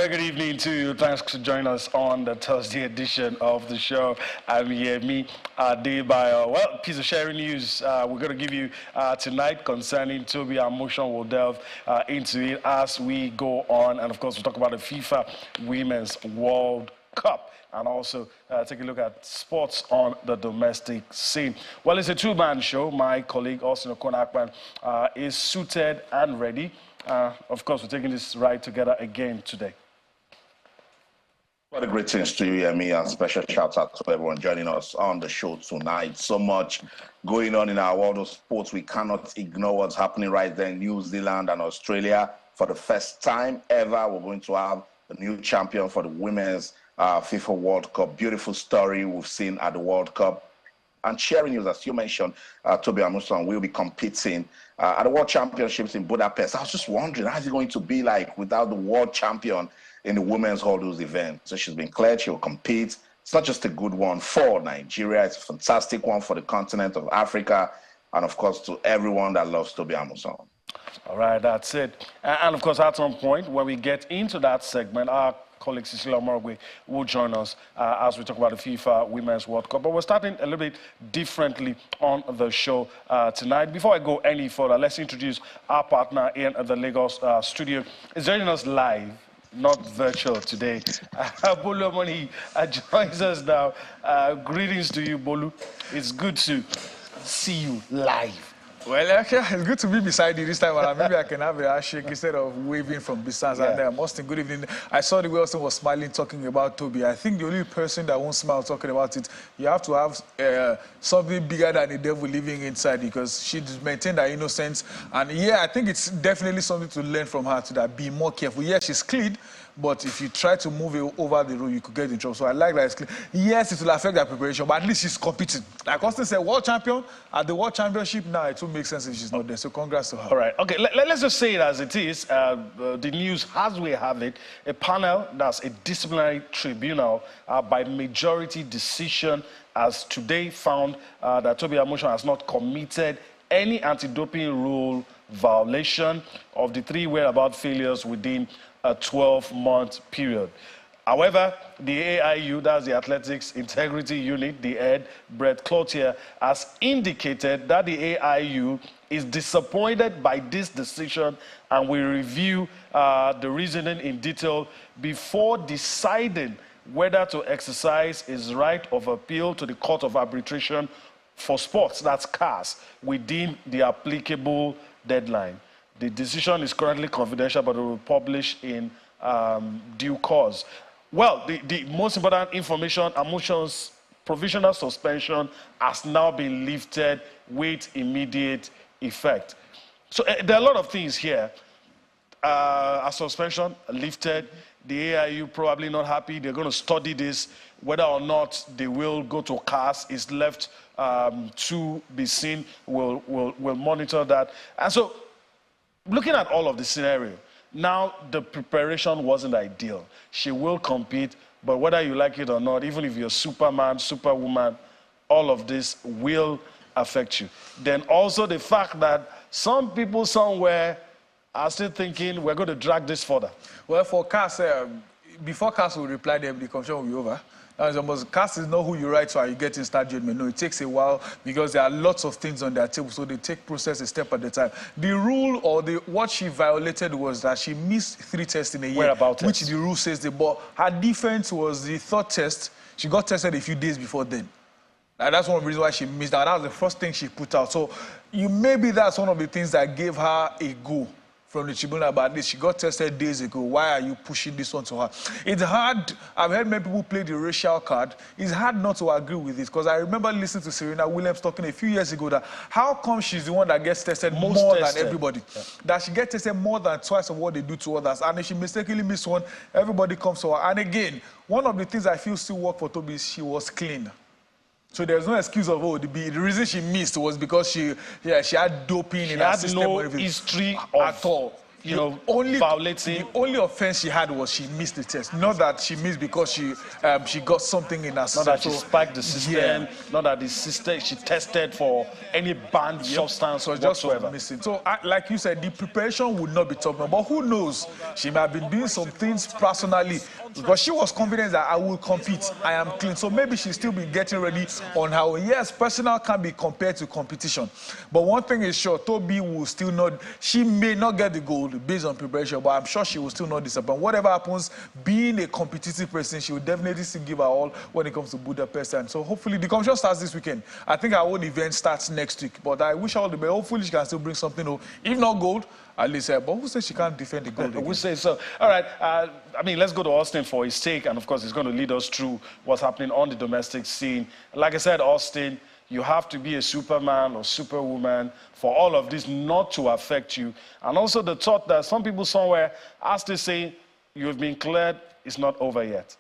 very good evening to you. Thanks for joining us on the Thursday edition of the show. I'm here, Adebayo. Well, piece of sharing news we're going to give you tonight concerning Tobi Amusan. We'll delve into it as we go on. And, of course, we'll talk about the FIFA Women's World Cup and also take a look at sports on the domestic scene. Well, it's a two-man show. My colleague, Austin Okonakpan, is suited and ready. Of course, we're taking this ride together again today. What a great things to you, Yemi, and special shout out to everyone joining us on the show tonight. So much going on in our world of sports. We cannot ignore what's happening right there in New Zealand and Australia. For the first time ever, we're going to have a new champion for the Women's FIFA World Cup. Beautiful story we've seen at the World Cup. And sharing news, as you mentioned, Tobi Amusan will be competing at the World Championships in Budapest. I was just wondering, how's it going to be like without the world champion in the women's hurdles event? So she's been cleared, she will compete. It's not just a good one for Nigeria, it's a fantastic one for the continent of Africa, and of course to everyone that loves Tobi Amusan. All right, that's it. And of course, at some point, when we get into that segment, our colleague Cecilia Morgwe will join us as we talk about the FIFA Women's World Cup. But we're starting a little bit differently on the show tonight. Before I go any further, let's introduce our partner in the Lagos studio. Is joining us live, not virtual today. Bolu Omoni joins us now. Greetings to you, Bolu. It's good to see you live. Well, actually, it's good to be beside you this time around. Maybe I can have a shake instead of waving from distance. Yeah. And Austin, good evening. I saw the way Austin was smiling talking about Tobi. I think the only person that won't smile talking about it, you have to have something bigger than the devil living inside, because she maintained her innocence. And yeah, I think it's definitely something to learn from her, to that be more careful. Yes, she's clean, but if you try to move it over the road, you could get in trouble. So I like that it's clean. Yes, it will affect their preparation, but at least she's competing. Like Austin said, world champion at the World Championship. Now it will make sense if she's not there. So congrats to her. All right. Okay, let's just say it as it is. The news, as we have it, a panel, that's a disciplinary tribunal by majority decision, has today found that Tobi Amusan has not committed any anti-doping rule violation of the three whereabout failures within a 12-month period. However, the AIU, that's the Athletics Integrity Unit, the head, Brett Cloutier, has indicated that the AIU is disappointed by this decision and will review the reasoning in detail before deciding whether to exercise his right of appeal to the Court of Arbitration for Sports, that's CAS, within the applicable deadline. The decision is currently confidential, but it will be published in due course. Well, the most important information, Amusan's provisional suspension has now been lifted with immediate effect. So there are a lot of things here. A suspension lifted. The AIU probably not happy. They're going to study this. Whether or not they will go to CAS is left to be seen. We'll monitor that. And so, looking at all of the scenario, now the preparation wasn't ideal. She will compete, but whether you like it or not, even if you're Superman, Superwoman, all of this will affect you. Then also the fact that some people somewhere are still thinking we're going to drag this further. Well, for CAS, before CAS will reply, the competition will be over. CAS is not who you write to and you get instant judgment. No, it takes a while because there are lots of things on their table, so they take process a step at a time. The rule or what she violated was that she missed 3 tests in a year, which the rule says but her defense was the 3rd test. She got tested a few days before then. And that's one of the reasons why she missed out. That was the first thing she put out. So maybe that's one of the things that gave her a go from the tribunal about this. She got tested days ago. Why are you pushing this one to her? It's hard. I've heard many people play the racial card. It's hard not to agree with it, because I remember listening to Serena Williams talking a few years ago that how come she's the one that gets tested more than everybody? Yeah. That she gets tested more than twice of what they do to others. And if she mistakenly missed one, everybody comes to her. And again, one of the things I feel still work for Tobi is she was clean. So there's no excuse of, the reason she missed was because she had doping in her system. She had no history at all. violating. The only offense she had was she missed the test. Not that she missed because she got something in her system. Not that she spiked the system. Not that the system she tested for any banned substance so whatsoever. Just missing. So, like you said, the preparation would not be tough. But who knows? She might have been doing some things personally because she was confident that I will compete. I am clean. So maybe she's still been getting ready on how, yes, personal can be compared to competition. But one thing is sure, Tobi will still not, she may not get the gold based on preparation, but I'm sure she will still not disappoint. Whatever happens, being a competitive person, she will definitely still give her all when it comes to Budapest. And so hopefully the competition starts this weekend. I think our own event starts next week. But I wish her all the best. Hopefully she can still bring something home. If not gold, at least, but who says she can't defend the gold? We say so. All right. I mean, let's go to Austin for his take. And, of course, he's going to lead us through what's happening on the domestic scene. Like I said, Austin, you have to be a superman or superwoman for all of this not to affect you. And also the thought that some people somewhere, as they say, you've been cleared, it's not over yet.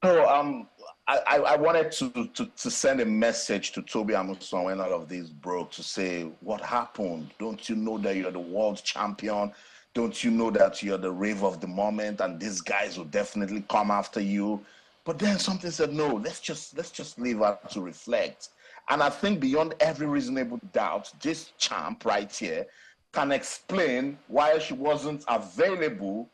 No, I wanted to send a message to Tobi Amusan when all of this broke to say, what happened? Don't you know that you're the world champion? Don't you know that you're the rave of the moment and these guys will definitely come after you? But then something said, no, let's just leave her to reflect. And I think beyond every reasonable doubt, this champ right here can explain why she wasn't available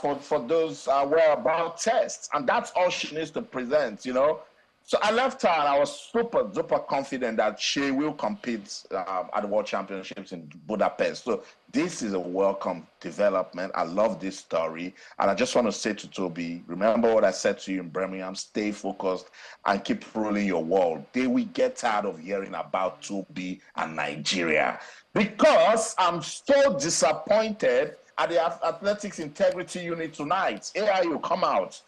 for those whereabout tests. And that's all she needs to present, you know. So I left her and I was super duper confident that she will compete at the World Championships in Budapest. So this is a welcome development. I love this story. And I just want to say to Tobi, remember what I said to you in Birmingham, stay focused and keep ruling your world. They will get tired of hearing about Tobi and Nigeria. Because I'm so disappointed at the Athletics Integrity Unit tonight. AIU, come out.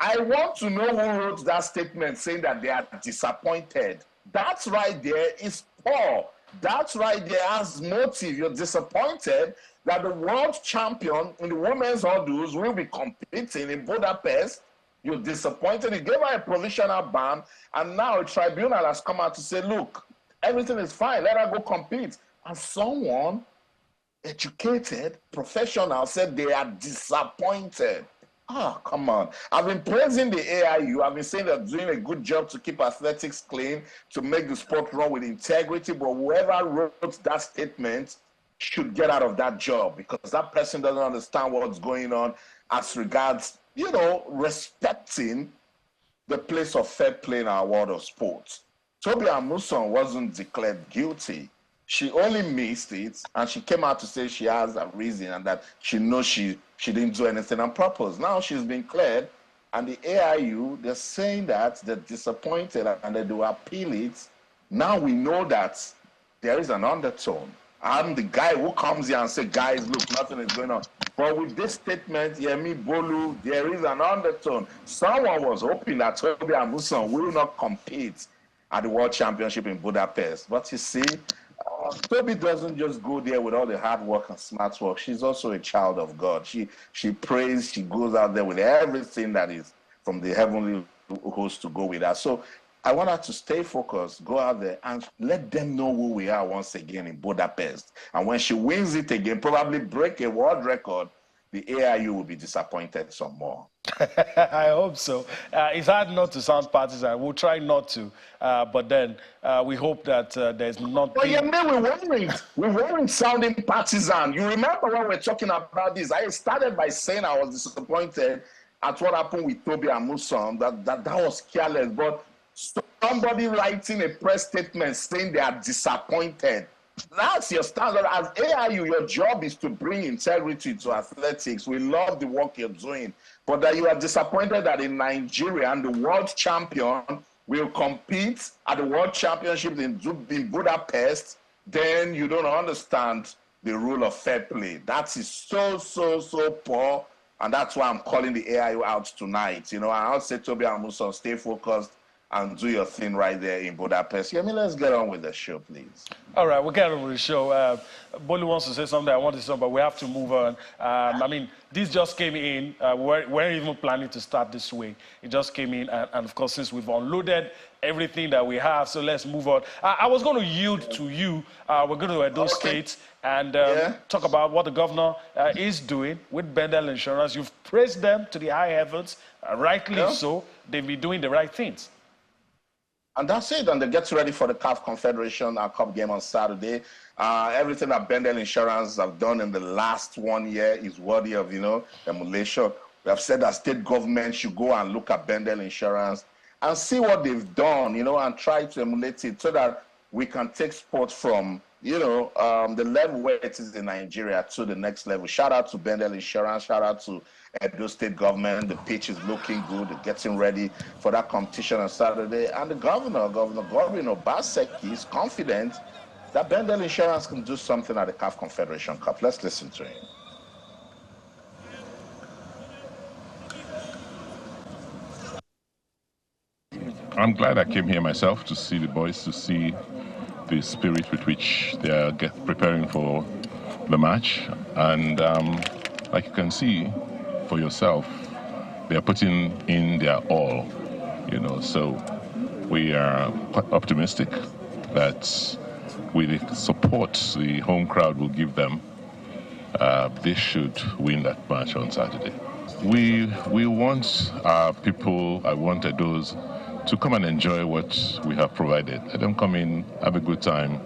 I want to know who wrote that statement saying that they are disappointed. That's right there is poor. That's right there as motive. You're disappointed that the world champion in the women's hurdles will be competing in Budapest. You're disappointed. You gave her a provisional ban, and now a tribunal has come out to say, look, everything is fine. Let her go compete. And someone, educated, professional, said they are disappointed. Ah, come on. I've been praising the AIU. I've been saying they're doing a good job to keep athletics clean, to make the sport run with integrity. But whoever wrote that statement should get out of that job because that person doesn't understand what's going on as regards, you know, respecting the place of fair play in our world of sports. Tobi Amusan wasn't declared guilty. She only missed it, and she came out to say she has a reason and that she knows she didn't do anything on purpose. Now she's been cleared, and the AIU, they're saying that they're disappointed and they do appeal it. Now we know that there is an undertone. I'm the guy who comes here and says, guys, look, nothing is going on. But with this statement, Yemi Bolu, there is an undertone. Someone was hoping that Tobi Amusan will not compete at the World Championship in Budapest. But you see, Tobi doesn't just go there with all the hard work and smart work. She's also a child of God. She prays, she goes out there with everything that is from the heavenly host to go with her. So I want her to stay focused, go out there and let them know who we are once again in Budapest. And when she wins it again, probably break a world record, the AIU will be disappointed some more. I hope so. It's hard not to sound partisan. We'll try not to. But then we hope that there's not... Well, yeah, man, we weren't sounding partisan. You remember when we were talking about this? I started by saying I was disappointed at what happened with Tobi Amusan, that was careless. But somebody writing a press statement saying they are disappointed, that's your standard. As AIU, your job is to bring integrity to athletics. We love the work you're doing. But that you are disappointed that in Nigeria, and the world champion will compete at the World Championship in Budapest, then you don't understand the rule of fair play. That is so poor. And that's why I'm calling the AIU out tonight. You know, I'll say, Tobi Amusan, stay focused and do your thing right there in Budapest. Yemi, let's get on with the show, please. All right, we'll get on with the show. Bolu wants to say something, I want to say something, but we have to move on. I mean, this just came in. We weren't even planning to start this way. It just came in, and of course, since we've unloaded everything that we have, so let's move on. I was going to yield to you. We're going to Edo State and talk about what the governor is doing with Bendel Insurance. You've praised them to the high heavens, rightly so. They've been doing the right things. And that's it. And they get ready for the CAF Confederation Cup game on Saturday. Everything that Bendel Insurance have done in the last 1 year is worthy of, emulation. We have said that state government should go and look at Bendel Insurance and see what they've done, and try to emulate it so that we can take sport from, the level where it is in Nigeria to the next level. Shout out to Bendel Insurance. Shout out to Edo State government. The pitch is looking good. They're getting ready for that competition on Saturday. And the Governor Godwin Obaseki, is confident that Bendel Insurance can do something at the CAF Confederation Cup. Let's listen to him. I'm glad I came here myself to see the boys, to see the spirit with which they are preparing for the match. And like you can see for yourself, they are putting in their all, So we are quite optimistic that with the support the home crowd will give them, they should win that match on Saturday. We want our people, I wanted those to come and enjoy what we have provided. Let them come in, have a good time.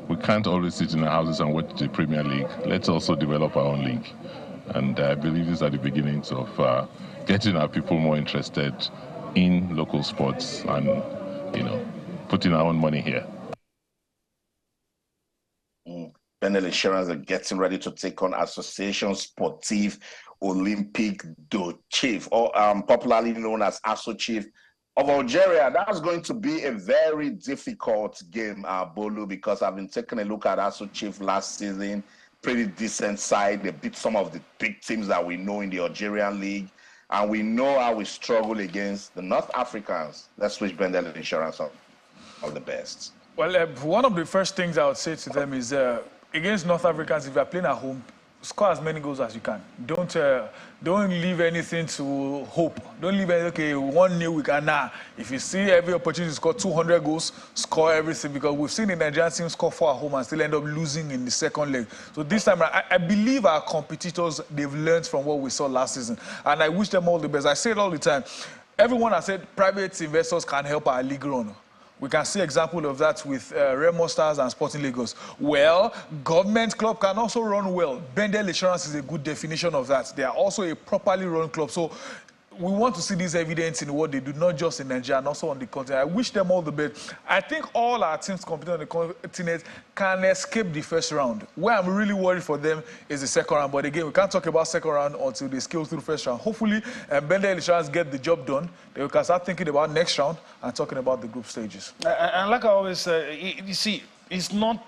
We can't always sit in our houses and watch the Premier League. Let's also develop our own league. And I believe these are the beginnings of getting our people more interested in local sports and, putting our own money here. Bendel Insurance are getting ready to take on Association Sportive Olympique de Chief, or popularly known as ASOCHIF of Algeria. That's going to be a very difficult game, Bolu, because I've been taking a look at ASOCHIF last season. Pretty decent side. They beat some of the big teams that we know in the Algerian league, and we know how we struggle against the North Africans. Let's wish Bendel Insurance all the best. Well, one of the first things I would say to them is against North Africans, if you are playing at home, score as many goals as you can. Don't leave anything to hope. Don't leave anything, okay, 1-0 we can. Nah, if you see every opportunity to score 200 goals, score everything, because we've seen the Nigerian team score 4 at home and still end up losing in the second leg. So this time, I believe our competitors, they've learned from what we saw last season. And I wish them all the best. I say it all the time. Everyone has said private investors can help our league run. We can see example of that with Remo Stars and Sporting Lagos. Well, government club can also run well. Bendel Insurance is a good definition of that. They are also a properly run club. So we want to see this evidence in what they do, not just in Nigeria, and also on the continent. I wish them all the best. I think all our teams competing on the continent can escape the first round. Where I'm really worried for them is the second round. But again, we can't talk about second round until they scale through the first round. Hopefully, Bendel Insurance get the job done. Then we can start thinking about next round and talking about the group stages. And like I always say, you see, it's not...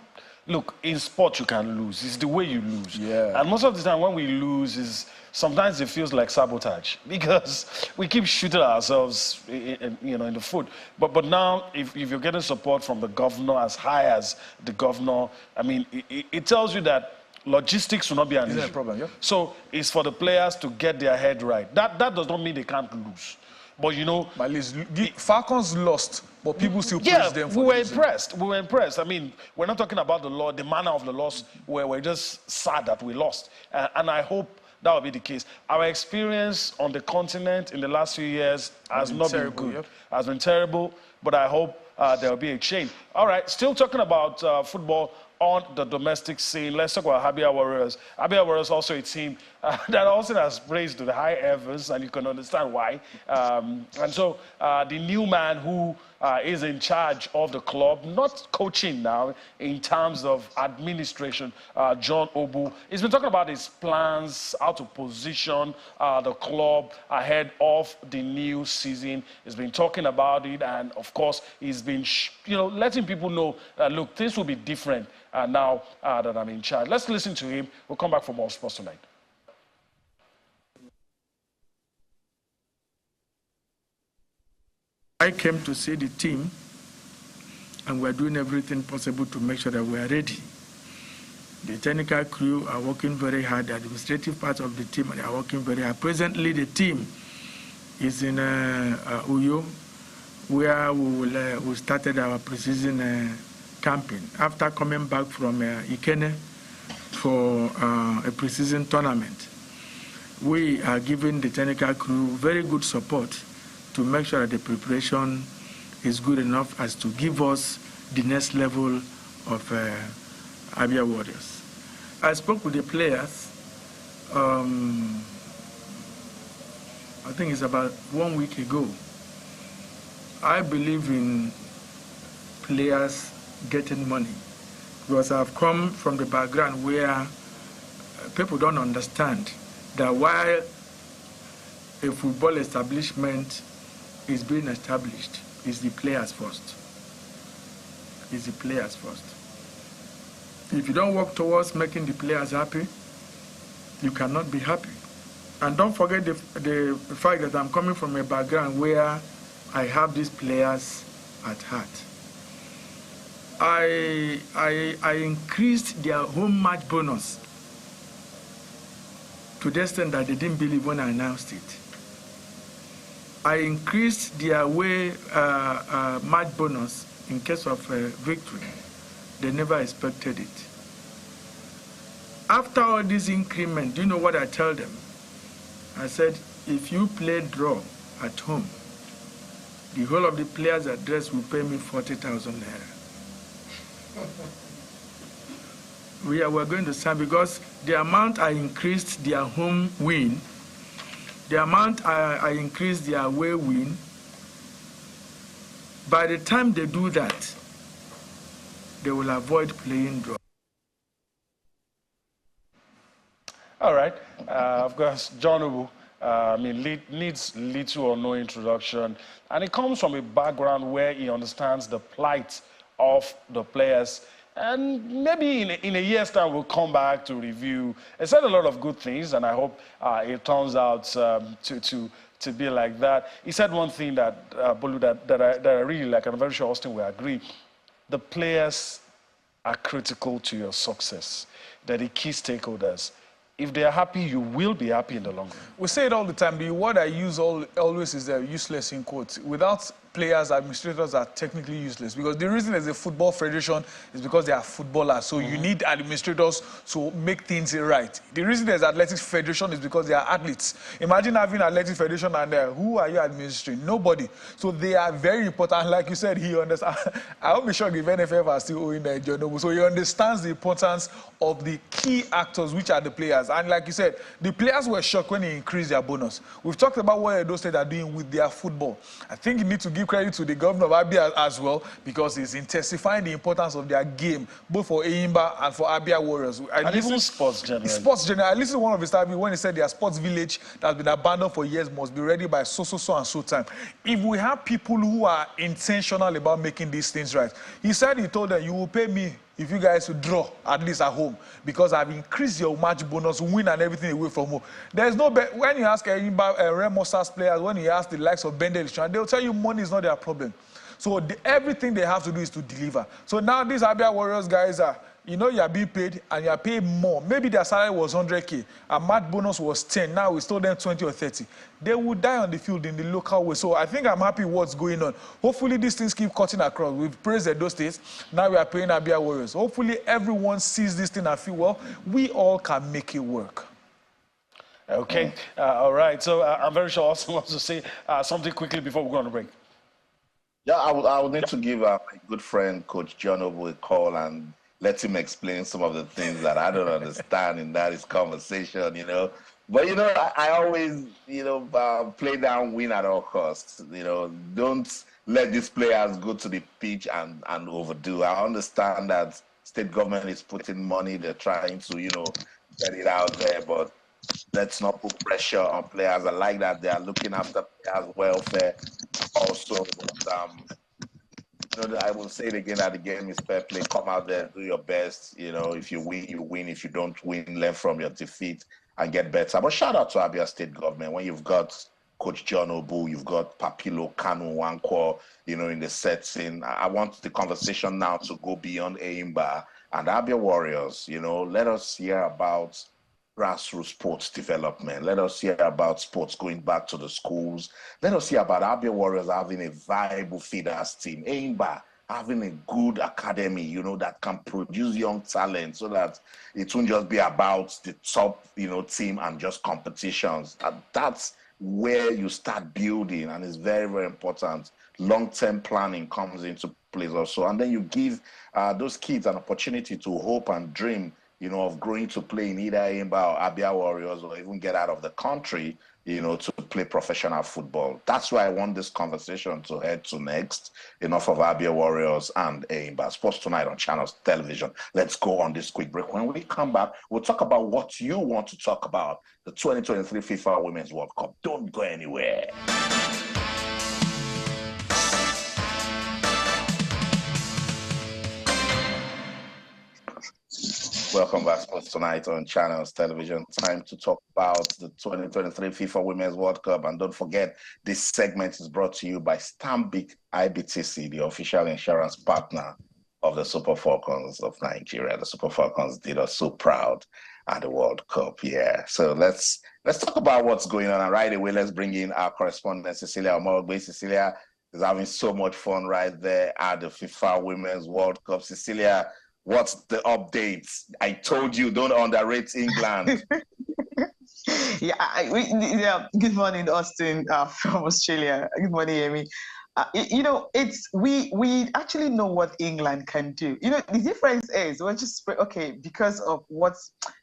Look, in sport you can lose. It's the way you lose. Yeah. And most of the time when we lose, sometimes it feels like sabotage because we keep shooting ourselves, in the foot. But now, if you're getting support from the governor, as high as the governor, I mean, it tells you that logistics will not be an issue. Isn't a problem, yeah? So it's for the players to get their head right. That does not mean they can't lose. But At least the Falcons lost, but people still praise them for we were impressed. We were impressed. I mean, we're not talking about the manner of the loss. We're just sad that we lost. And I hope that will be the case. Our experience on the continent in the last few years has not been good. Yep. Has been terrible, but I hope there will be a change. All right, still talking about football on the domestic scene. Let's talk about Abia Warriors. Abia Warriors also a team that also has praised to the high heavens, and you can understand why. And so the new man who is in charge of the club, not coaching now, in terms of administration, John Obu, he's been talking about his plans, how to position the club ahead of the new season. He's been talking about it, and of course, he's been letting people know, look, things will be different now that I'm in charge. Let's listen to him. We'll come back for more sports tonight. I came to see the team, and we're doing everything possible to make sure that we are ready. The technical crew are working very hard. The administrative part of the team are working very hard. Presently, the team is in Uyo, where we started our preseason camping. After coming back from Ikene for a preseason tournament, we are giving the technical crew very good support to make sure that the preparation is good enough as to give us the next level of Abia Warriors. I spoke with the players, I think it's about 1 week ago. I believe in players getting money because I've come from the background where people don't understand that while a football establishment is being established, it's the players first. It's the players first. If you don't work towards making the players happy, you cannot be happy. And don't forget the fact that I'm coming from a background where I have these players at heart. I increased their home match bonus to the extent that they didn't believe when I announced it. I increased their away match bonus in case of victory. They never expected it. After all this increment, do you know what I tell them? I said, if you play draw at home, the whole of the players' address will pay me 40,000 naira. We are going to sign because the amount I increased their home win, the amount I increased their away win, by the time they do that, they will avoid playing draw. All right. Of course, John Ubu, needs little or no introduction. And it comes from a background where he understands the plight of the players. And maybe in a year's time, we'll come back to review. He said a lot of good things, and I hope it turns out to be like that. He said one thing that, Bolu, that I really like, and I'm very sure Austin will agree. The players are critical to your success. They're the key stakeholders. If they are happy, you will be happy in the long run. We say it all the time. The word I use always is useless in quotes. Without players, administrators are technically useless because the reason there's a football federation is because they are footballers. So you need administrators to make things right. The reason there's athletics federation is because they are athletes. Imagine having athletics federation and who are you administering? Nobody. So they are very important. Like you said, he understands. I won't be shocked if NFF are still owing John Noble. So he understands the importance of the key actors, which are the players. And like you said, the players were shocked when he increased their bonus. We've talked about what those states are doing with their football. I think you need to give credit to the governor of Abia as well because he's intensifying the importance of their game, both for Eyimba and for Abia Warriors. And even sports generally. Sports generally. I listened to one of his interviews when he said their sports village that has been abandoned for years must be ready by so and so time. If we have people who are intentional about making these things right, he told them, you will pay me if you guys would draw, at least at home, because I've increased your match bonus, win and everything away from home. There's no when you ask Remo Stars players, when you ask the likes of Bendel Insurance, they'll tell you money is not their problem. So everything they have to do is to deliver. So now these Abia Warriors guys are, you know, you're being paid and you're paid more. Maybe their salary was 100K, and match bonus was 10. Now we told them 20 or 30. They would die on the field in the local way. So I think I'm happy what's going on. Hopefully these things keep cutting across. We've praised those states. Now we are paying Abia Warriors. Hopefully everyone sees this thing and feel, well, we all can make it work. Okay. All right. So I'm very sure Austin wants to say something quickly before we go on a break. Yeah, I would need to give my good friend, Coach John Obo, a call and let him explain some of the things that I don't understand in that his conversation, you know. But, you know, I always, you know, play down win at all costs. You know, don't let these players go to the pitch and overdo. I understand that state government is putting money. They're trying to, you know, get it out there. But let's not put pressure on players. I like that they are looking after players' welfare also. But, you know, I will say it again that the game is fair play. Come out there, do your best. You know, if you win, you win. If you don't win, learn from your defeat and get better. But shout out to Abia State government when you've got Coach John Obu, you've got Papilo Kanu Wankwo, you know, in the setting. I want the conversation now to go beyond Eimba and Abia Warriors. You know, let us hear about grassroots sports development. Let us hear about sports going back to the schools. Let us hear about Abia Warriors having a viable feeders team. Eimba having a good academy, you know, that can produce young talent so that it won't just be about the top, you know, team and just competitions. That's where you start building, and it's very, very important. Long-term planning comes into place also. And then you give those kids an opportunity to hope and dream, you know, of growing to play in either Eimba or Abia Warriors, or even get out of the country, you know, to play professional football. That's why I want this conversation to head to next. Enough of Abia Warriors and Eimba. Sports Tonight on Channels Television. Let's go on this quick break. When we come back, we'll talk about what you want to talk about, the 2023 FIFA Women's World Cup. Don't go anywhere. Welcome back, Sports Tonight on Channels Television. Time to talk about the 2023 FIFA Women's World Cup. And don't forget, this segment is brought to you by Stanbic IBTC, the official insurance partner of the Super Falcons of Nigeria. The Super Falcons did us so proud at the World Cup. Yeah. So let's talk about what's going on. And right away, let's bring in our correspondent, Cecilia Omorogbe. Cecilia is having so much fun right there at the FIFA Women's World Cup. Cecilia, what's the updates? I told you, don't underrate England. Yeah, good morning, Austin, from Australia. Good morning, Amy. You know, we actually know what England can do. You know, the difference is we're just okay because of what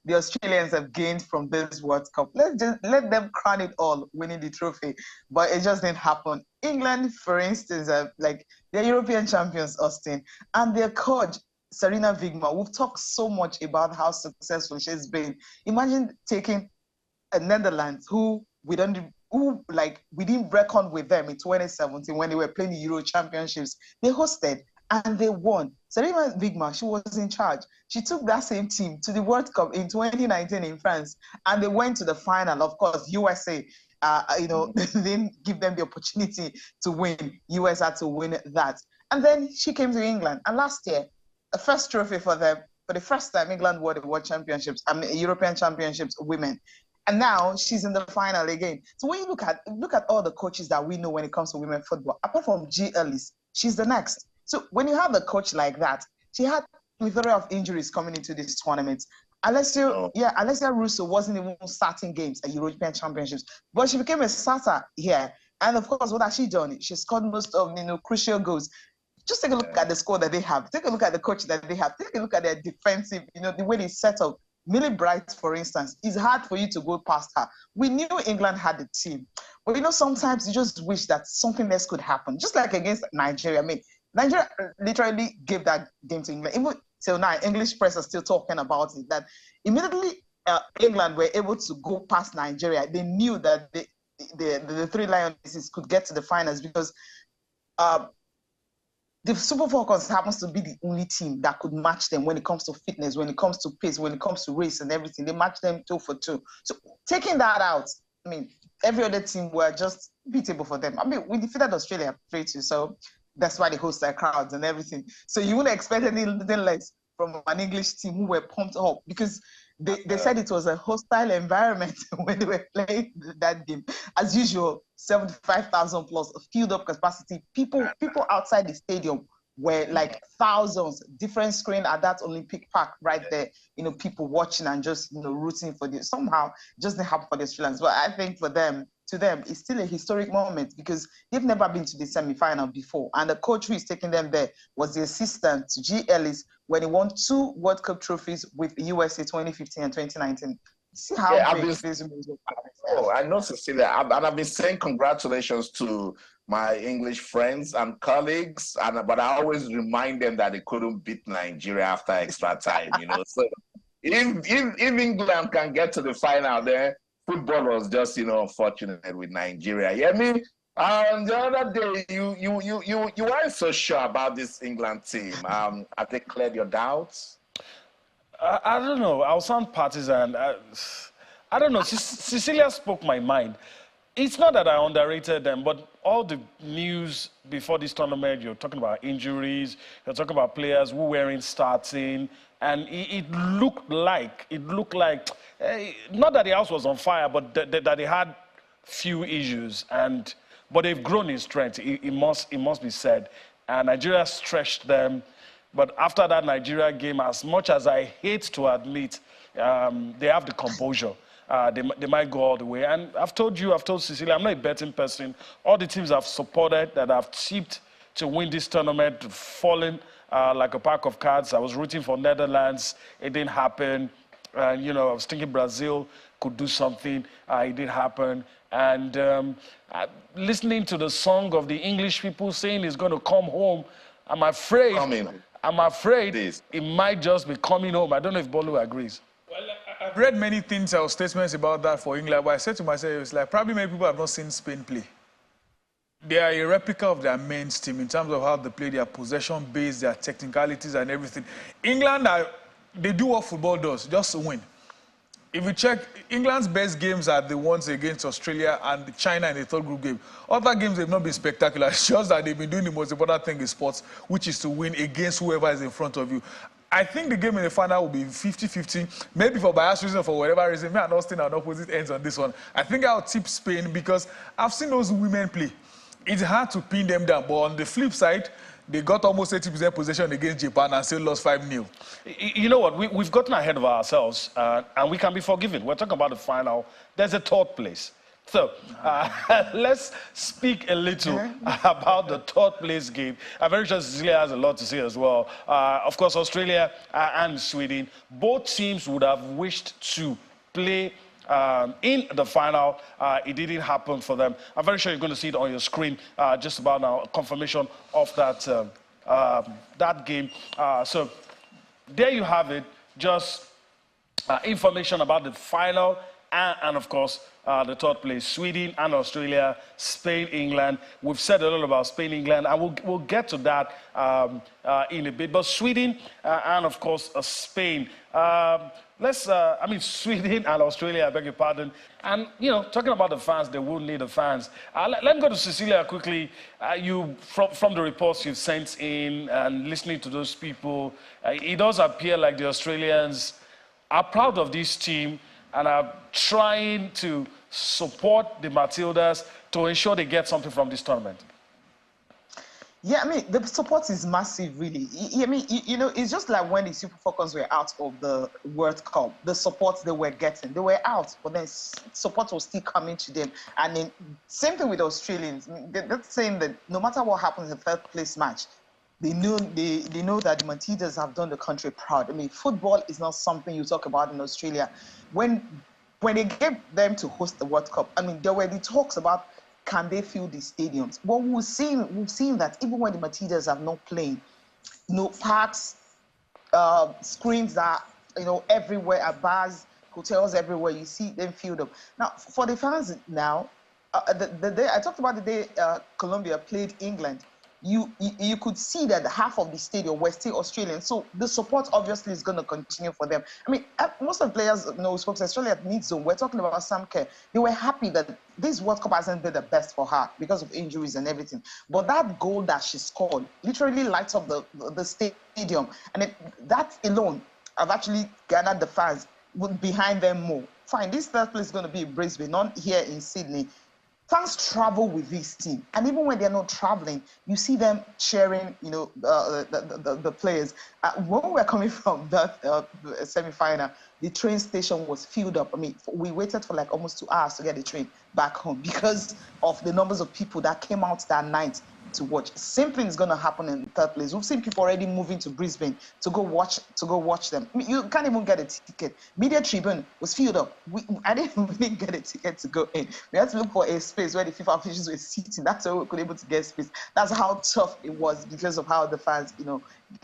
the Australians have gained from this World Cup. Let's just let them crown it all, winning the trophy, but it just didn't happen. England, for instance, like they're European champions, Austin, and their coach Serena Vigma. We've talked so much about how successful she's been. Imagine taking a Netherlands who we didn't reckon with them in 2017 when they were playing the Euro Championships. They hosted and they won. Serena Vigma, she was in charge. She took that same team to the World Cup in 2019 in France, and they went to the final. Of course, USA, didn't give them the opportunity to win. US had to win that. And then she came to England, and last year, the first trophy for them, for the first time, England won the World Championships, European Championships women. And now she's in the final again. So when you look at all the coaches that we know when it comes to women football, apart from G. Ellis, she's the next. So when you have a coach like that, she had a plethora of injuries coming into this tournament. Alessia Russo wasn't even starting games at European Championships, but she became a starter here. And of course, what has she done? She scored most of crucial goals. Just take a look at the score that they have. Take a look at the coach that they have. Take a look at their defensive, the way they set up. Millie Bright, for instance, it's hard for you to go past her. We knew England had the team. But, sometimes you just wish that something else could happen. Just like against Nigeria. I mean, Nigeria literally gave that game to England. Even till now, English press are still talking about it. That immediately England were able to go past Nigeria. They knew that the three Lionesses could get to the finals because the Super Falcons happens to be the only team that could match them when it comes to fitness, when it comes to pace, when it comes to race and everything. They match them 2 for 2. So taking that out, I mean, every other team were just beatable for them. I mean, we defeated Australia 3-2, so that's why they host their crowds and everything. So you wouldn't expect anything less from an English team who were pumped up because they said it was a hostile environment when they were playing that game. As usual, 75,000 plus filled up capacity. People outside the stadium were like thousands, different screen at that Olympic Park right there. People watching and just rooting for this. Somehow, just didn't happen for the Australians. But I think to them, it's still a historic moment because they've never been to the semi-final before. And the coach who is taking them there was the assistant to G. Ellis when he won 2 World Cup trophies with USA 2015 and 2019. See how big this is. Oh, I know, Cecilia. I've been saying congratulations to my English friends and colleagues, but I always remind them that they couldn't beat Nigeria after extra time, So if England can get to the final there, football was just, unfortunate with Nigeria. Yeah, the other day, you weren't so sure about this England team. Have they cleared your doubts? I don't know. I'll sound partisan. I don't know. Cecilia spoke my mind. It's not that I underrated them, but all the news before this tournament, you're talking about injuries, you're talking about players who weren't starting, and it looked like, not that the house was on fire, but that they had few issues, but they've grown in strength, it must be said. And Nigeria stretched them, but after that Nigeria game, as much as I hate to admit, they have the composure. They might go all the way. And I've told Cecilia, I'm not a betting person. All the teams I've supported that I've tipped to win this tournament, fallen like a pack of cards. I was rooting for Netherlands. It didn't happen. I was thinking Brazil could do something. It didn't happen. And listening to the song of the English people saying it's going to come home, I'm afraid it might just be coming home. I don't know if Bolu agrees. Well, I've read many things or statements about that for England, but I said to myself, it's like probably many people have not seen Spain play. They are a replica of their men's team in terms of how they play, their possession base, their technicalities and everything. England, they do what football does, just win. If you check, England's best games are the ones against Australia and China in the third group game. Other games have not been spectacular. It's just that they've been doing the most important thing in sports, which is to win against whoever is in front of you. I think the game in the final will be 50-50. Maybe for bias reason, for whatever reason, me and Austin are on opposite ends on this one. I think I'll tip Spain because I've seen those women play. It's hard to pin them down, but on the flip side, they got almost 80% possession against Japan and still lost 5-0. You know what? We've gotten ahead of ourselves, and we can be forgiven. We're talking about the final. There's a third place. So let's speak a little about the third place game. I'm very sure Cecilia has a lot to say as well. Of course, Australia and Sweden, both teams would have wished to play in the final. It didn't happen for them. I'm very sure you're going to see it on your screen just about now, confirmation of that game. So there you have it, just information about the final and of course, the third place, Sweden and Australia, Spain, England. We've said a lot about Spain, England, and we'll get to that in a bit. But Sweden and, of course, Spain. Sweden and Australia, I beg your pardon. And, talking about the fans, they will need the fans. Let me go to Cecilia quickly. From the reports you've sent in and listening to those people, it does appear like the Australians are proud of this team and are trying to support the Matildas to ensure they get something from this tournament. Yeah, the support is massive, really. It's just like when the Super Falcons were out of the World Cup, the support they were getting. They were out, but then support was still coming to them. And then same thing with the Australians. They're saying that no matter what happens in the third place match, they know that the Matildas have done the country proud. Football is not something you talk about in Australia. When they gave them to host the World Cup, there were the talks about can they fill the stadiums. But we've seen that even when the Matildas have not played, parks, screens are everywhere, at bars, hotels everywhere. You see them filled up. Now for the fans now, the day I talked about the day Colombia played England. You could see that half of the stadium were still Australian. So the support obviously is going to continue for them. Most of the players, spoke to Australia at mid-zone. We're talking about Sam Kerr. They were happy that this World Cup hasn't been the best for her because of injuries and everything. But that goal that she scored literally lights up the stadium. And that alone have actually gathered the fans behind them more. Fine, this third place is going to be in Brisbane, not here in Sydney. Fans travel with this team, and even when they're not traveling, you see them cheering, the players. When we were coming from that semi-final, the train station was filled up. We waited for like almost 2 hours to get the train back home because of the numbers of people that came out that night to watch. Same thing is going to happen in the third place. We've seen people already moving to Brisbane to go watch them. You can't even get a ticket. Media Tribune was filled up. I didn't even get a ticket to go in. We had to look for a space where the FIFA officials were sitting. That's how we could able to get space. That's how tough it was because of how the fans,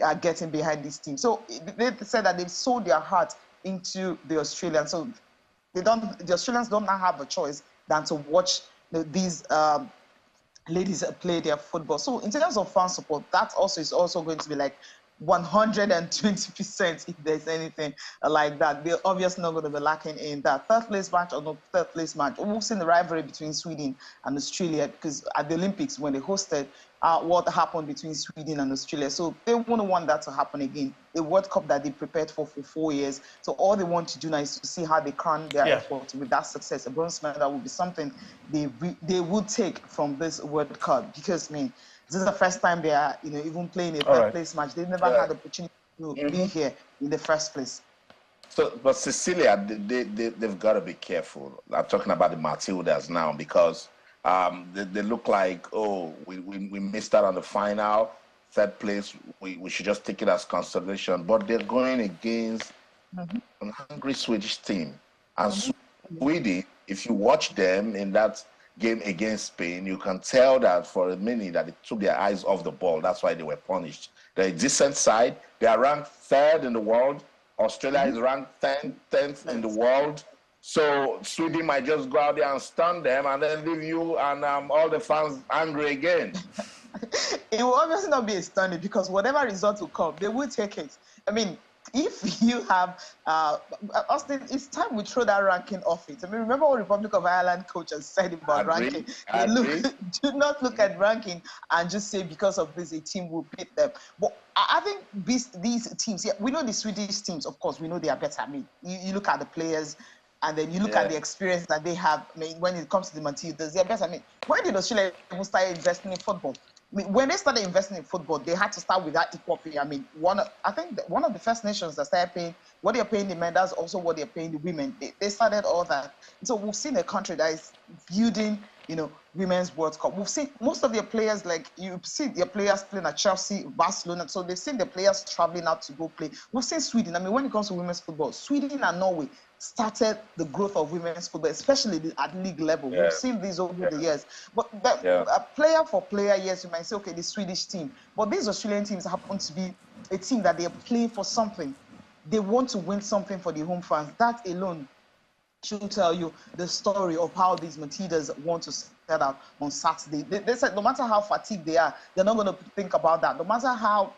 are getting behind this team. So they said that they've sold their heart into the Australians. So the Australians don't now have a choice than to watch these ladies play their football. So in terms of fan support, that also is also going to be like 120% if there's anything like that. They're obviously not going to be lacking in that third place match or no third place match. We've seen the rivalry between Sweden and Australia because at the Olympics when they hosted what happened between Sweden and Australia. So they wouldn't want that to happen again. A World Cup that they prepared for 4 years. So all they want to do now is to see how they crown their effort with that success. A bronze medal would be something they would take from this World Cup because, I mean, this is the first time they are, even playing a third place match. They've never had the opportunity to be here in the first place. So, but Cecilia, they've got to be careful. I'm talking about the Matildas now because they look like, oh, we missed out on the final, third place. We should just take it as consolation. But they're going against a hungry Swedish team. And Sweden, if you watch them in that game against Spain, you can tell that for a minute that they took their eyes off the ball. That's why they were punished. They're a decent side. They are ranked third in the world. Australia is ranked 10th in the world. So Sweden might just go out there and stun them and then leave you and all the fans angry again. It will obviously not be a stunning because whatever result will come, they will take it. I mean, if you have, Austin, it's time we throw that ranking off it. I mean, remember what Republic of Ireland coaches said about ranking? Do not look at ranking and just say because of this, a team will beat them. But I think these teams, we know the Swedish teams, of course, we know they are better. I mean, you look at the players and then you look at the experience that they have. I mean, when it comes to the Matildas, they're better. I mean, when did Australia even start investing in football? I mean, when they started investing in football, they had to start with that equal pay. I mean, I think one of the first nations that started paying what they're paying the men, that's also what they're paying the women. They started all that. And so we've seen a country that is building, Women's World Cup. We've seen most of their players, like you see their players playing at Chelsea, Barcelona. So they've seen the players traveling out to go play. We've seen Sweden. I mean, when it comes to women's football, Sweden and Norway started the growth of women's football, especially at league level. We've seen this over the years. But player for player, yes, you might say, okay, the Swedish team. But these Australian teams happen to be a team that they're playing for something. They want to win something for the home fans. That alone should tell you the story of how these Matildas want to set out on Saturday. They said no matter how fatigued they are, they're not going to think about that. No matter how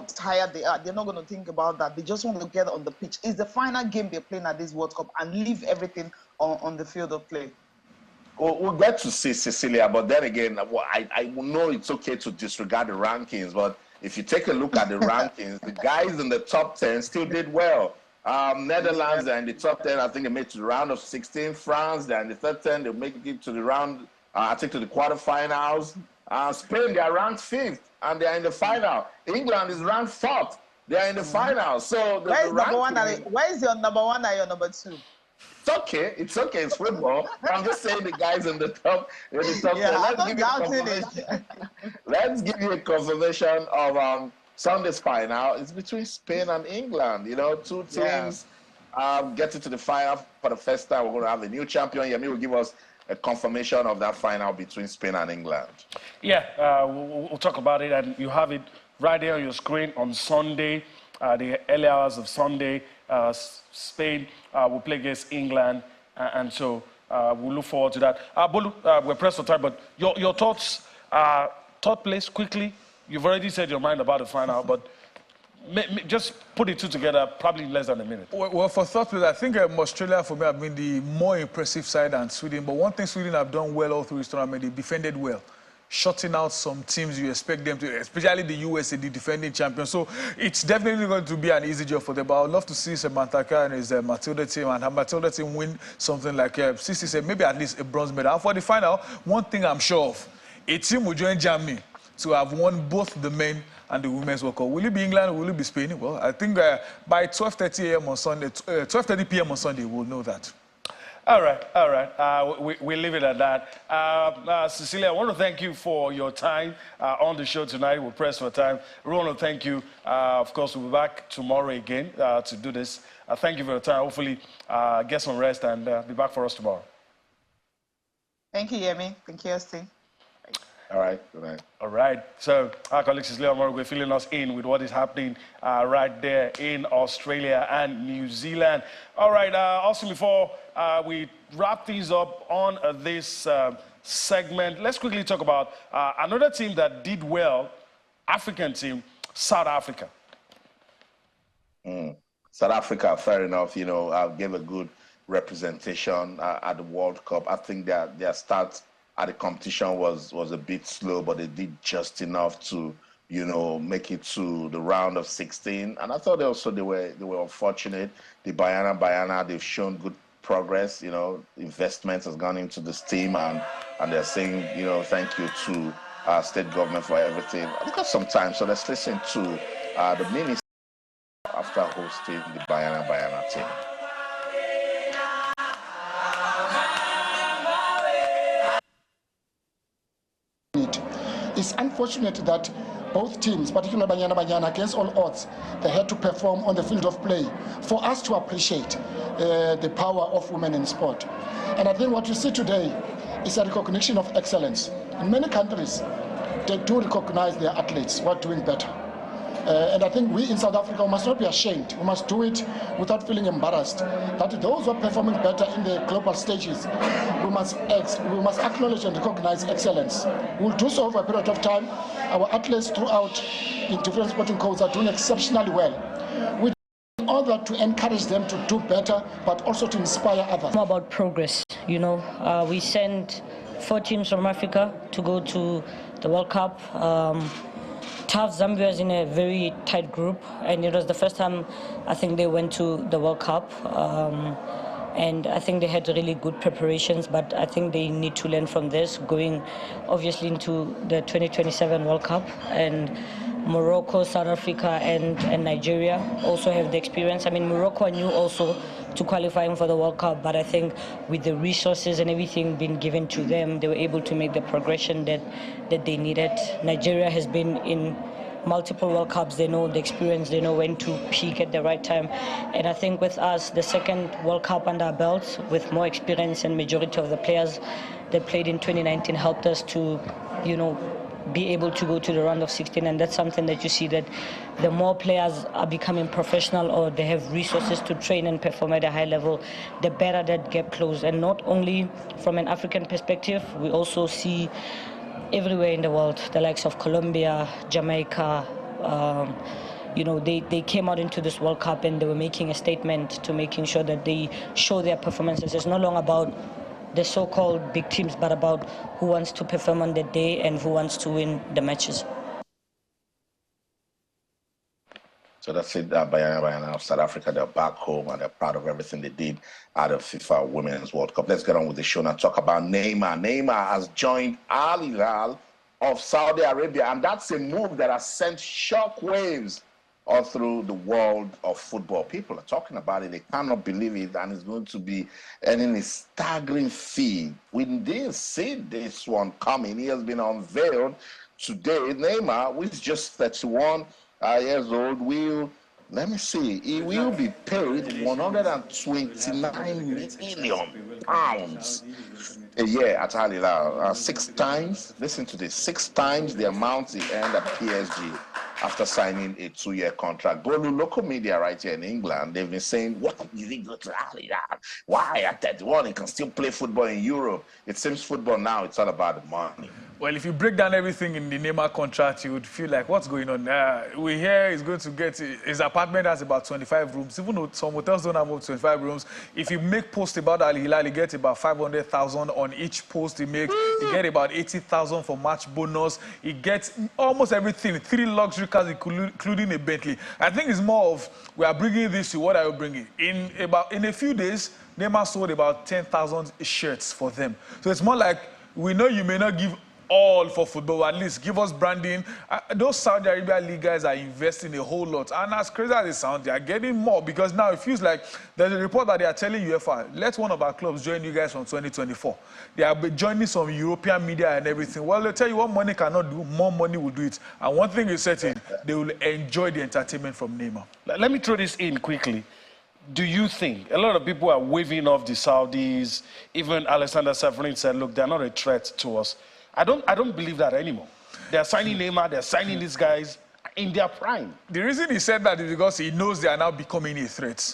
tired they are, they're not going to think about that. They just want to get on the pitch. It's the final game they're playing at this World Cup and leave everything on the field of play. We'll get to see Cecilia, but then again, I know it's okay to disregard the rankings, but if you take a look at the rankings, the guys in the top 10 still did well. Netherlands are in the top 10. I think they made it to the round of 16. France, they're in the third 10. They'll make it to the round, I think, to the quarterfinals. Spain, they are ranked 5th, and they are in the final. England is ranked 4th. They are in the final. So where is your number 1 and your number 2? It's okay. It's football. I'm just saying the guys in the top. Let's give you a confirmation of Sunday's final. It's between Spain and England. Two teams getting to the final for the first time. We're going to have a new champion. Yemi will give us a confirmation of that final between Spain and England. Yeah, we'll talk about it, and you have it right there on your screen on Sunday, the early hours of Sunday. Spain will play against England, and so we'll look forward to that. Bolu, we're pressed for time, but your thoughts, third place, quickly. You've already said your mind about the final, but just put it two together, probably less than a minute. Well, for third place, I think Australia, for me, have been the more impressive side than Sweden. But one thing Sweden have done well all through this tournament, they defended well, shutting out some teams you expect them to, especially the USA, the defending champion. So it's definitely going to be an easy job for them. But I would love to see Samantha Carr and his Matilda team and her Matilda team win something like, Sissy said, maybe at least a bronze medal. And for the final, one thing I'm sure of, a team will join Germany to have won both the men and the women's World Cup. Will it be England or will it be Spain? Well, I think by 12:30 a.m. on Sunday, 12:30 p.m. on Sunday, we'll know that. All right. We'll leave it at that. Cecilia, I want to thank you for your time on the show tonight. We're pressed for time. We want to thank you. Of course, we'll be back tomorrow again to do this. Thank you for your time. Hopefully, get some rest and be back for us tomorrow. Thank you, Yemi. Thank you, Austin. All right, good night. All right, so our colleague Cecilia Omorogwe filling us in with what is happening right there in Australia and New Zealand. All right, also before we wrap things up on this segment, let's quickly talk about another team that did well, African team, South Africa. South Africa, fair enough, you know, gave a good representation at the World Cup. I think their start at the competition was a bit slow, but they did just enough to, you know, make it to the round of 16. And I thought also they were unfortunate. The Bayana, they've shown good progress. You know, investments has gone into this team, and they're saying, you know, thank you to state government for everything. I've got some time, so let's listen to the minister after hosting the Bayana team. It's unfortunate that both teams, particularly Banyana, against all odds, they had to perform on the field of play for us to appreciate the power of women in sport. And I think what you see today is a recognition of excellence. In many countries, they do recognize their athletes who are doing better. And I think we in South Africa must not be ashamed. We must do it without feeling embarrassed. That those who are performing better in the global stages, we must acknowledge and recognize excellence. We'll do so over a period of time. Our athletes throughout in different sporting codes are doing exceptionally well. We in order to encourage them to do better, but also to inspire others. More about progress, you know. We sent 4 teams from Africa to go to the World Cup. Tough. Zambia is in a very tight group, and it was the first time I think they went to the World Cup. And I think they had really good preparations, but I think they need to learn from this, going obviously into the 2027 World Cup. And Morocco, South Africa, and Nigeria also have the experience. I mean, Morocco I knew also to qualifying for the World Cup, but I think with the resources and everything being given to them, they were able to make the progression that they needed. Nigeria has been in multiple World Cups. They know the experience, they know when to peak at the right time. And I think with us, the second World Cup under our belts, with more experience, and majority of the players that played in 2019 helped us to, you know, be able to go to the round of 16, and that's something that you see, that the more players are becoming professional or they have resources to train and perform at a high level, the better that gap closes. And not only from an African perspective, we also see everywhere in the world, the likes of Colombia, Jamaica, you know, they came out into this World Cup and they were making a statement to making sure that they show their performances. It's no longer about the so-called big teams, but about who wants to perform on the day and who wants to win the matches. So that's it, Bayana of South Africa. They're back home and they're proud of everything they did at the FIFA Women's World Cup. Let's get on with the show now. Talk about Neymar. Neymar has joined Al Hilal of Saudi Arabia, and that's a move that has sent shockwaves all through the world of football. People are talking about it. They cannot believe it, and it's going to be earning a staggering fee. We didn't see this one coming. He has been unveiled today. Neymar, who is just 31 years old, he will be paid 129 million pounds a year at Al Hilal. 6 times, listen to this, 6 times the amount he earned at PSG after signing a 2-year contract. Bolu, local media right here in England, they've been saying, what did he go to Al Hilal? Why at 31 he can still play football in Europe? It seems football now, it's all about the money. Well, if you break down everything in the Neymar contract, you would feel like, what's going on? We hear he's going to get, his apartment has about 25 rooms. Even though some hotels don't have about 25 rooms, if you make posts about Al Hilal, you get about 500,000 on each post he makes. You get about 80,000 for match bonus. He gets almost everything, 3 luxury cars, including a Bentley. I think it's more of, we are bringing this to what I will bring it. In a few days, Neymar sold about 10,000 shirts for them. So it's more like, we know you may not give all for football, at least give us branding. Those Saudi Arabia league guys are investing a whole lot, and as crazy as it sounds, they are getting more, because now it feels like there's a report that they are telling UEFA, let one of our clubs join you guys from 2024. They are joining some European media and everything. Well, they tell you what money cannot do, more money will do it. And one thing is certain, they will enjoy the entertainment from Neymar. Let me throw this in quickly. Do you think a lot of people are waving off the Saudis? Even Alexander Seferin said, look, they're not a threat to us. I don't believe that anymore. They're signing Neymar, they're signing these guys in their prime. The reason he said that is because he knows they are now becoming a threat.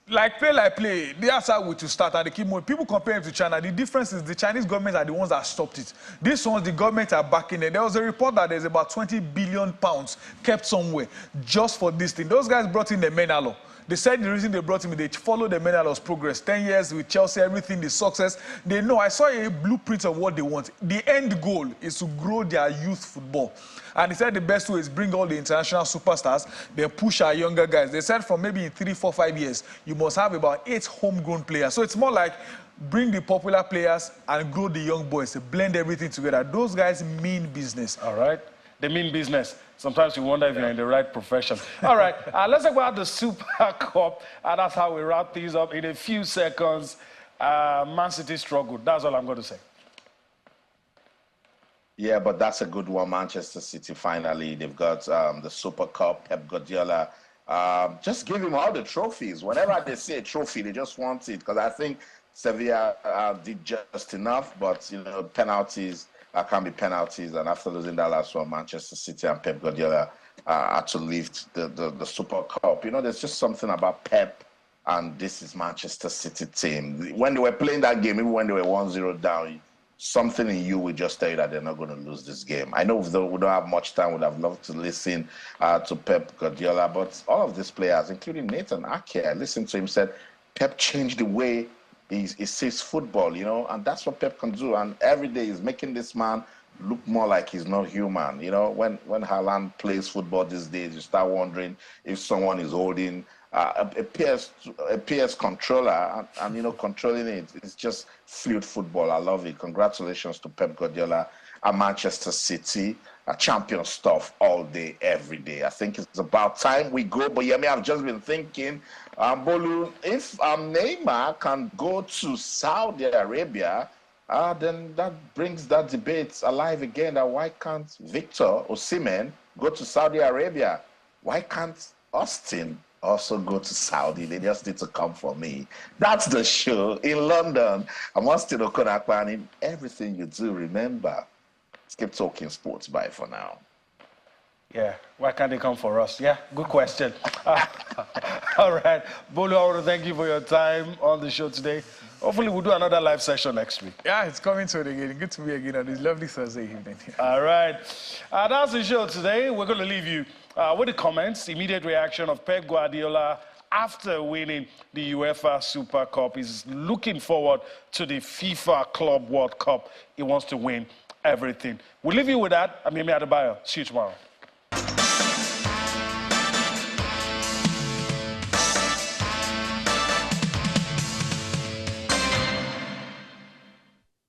like play, that's how we to start and they keep moving. People compare him to China. The difference is the Chinese government are the ones that stopped it. These ones, the government are backing it. There was a report that there's about 20 billion pounds kept somewhere just for this thing. Those guys brought in the Menalo. They said the reason they brought him, they followed the Menalo's progress. 10 years with Chelsea, everything, the success. They know, I saw a blueprint of what they want. The end goal is to grow their youth football. And they said the best way is bring all the international superstars, then push our younger guys. They said from maybe in 3, 4, 5 years, you must have about 8 homegrown players. So it's more like bring the popular players and grow the young boys, blend everything together. Those guys mean business. All right. They mean business. Sometimes you wonder if you're in the right profession. All right, let's talk about the Super Cup. And that's how we wrap things up in a few seconds. Man City struggled. That's all I'm going to say. Yeah, but that's a good one. Manchester City, finally, they've got the Super Cup. Pep Guardiola, just give him all the trophies. Whenever they say a trophy, they just want it. Because I think Sevilla did just enough, but, you know, penalties can be penalties. And after losing that last one, Manchester City and Pep Guardiola had to lift the Super Cup. You know, there's just something about Pep and this is Manchester City team. When they were playing that game, even when they were 1-0 down, something in you will just tell you that they're not going to lose this game. I know we don't have much time. Would have loved to listen to Pep Guardiola, but all of these players, including Nathan Ake, I listened to him, said Pep changed the way he sees football, you know, and that's what Pep can do. And every day he's making this man look more like he's not human. You know, when Haaland plays football these days, you start wondering if someone is holding a PS controller and, you know, controlling it. It's just fluid football. I love it. Congratulations to Pep Guardiola and Manchester City. Champion stuff all day, every day. I think it's about time we go. But yeah, I've just been thinking, Bolu, if Neymar can go to Saudi Arabia, then that brings that debate alive again. That why can't Victor Osimhen go to Saudi Arabia? Why can't Austin also go to Saudi? They just need to come for me. That's the show in London. I'm Austin Okonakwa, and in everything you do, remember, let's keep talking sports. Bye for now. Yeah, why can't they come for us? Yeah, good question. All right, Bolu, I want to thank you for your time on the show today. Hopefully we'll do another live session next week. Yeah, it's coming to it again. Good to be again on this lovely Thursday evening. All right, that's the show today. We're going to leave you with the comments, immediate reaction of Pep Guardiola after winning the UEFA Super Cup. He's looking forward to the FIFA Club World Cup. He wants to win everything. We'll leave you with that. I'm Yemi Adebayo. See you tomorrow.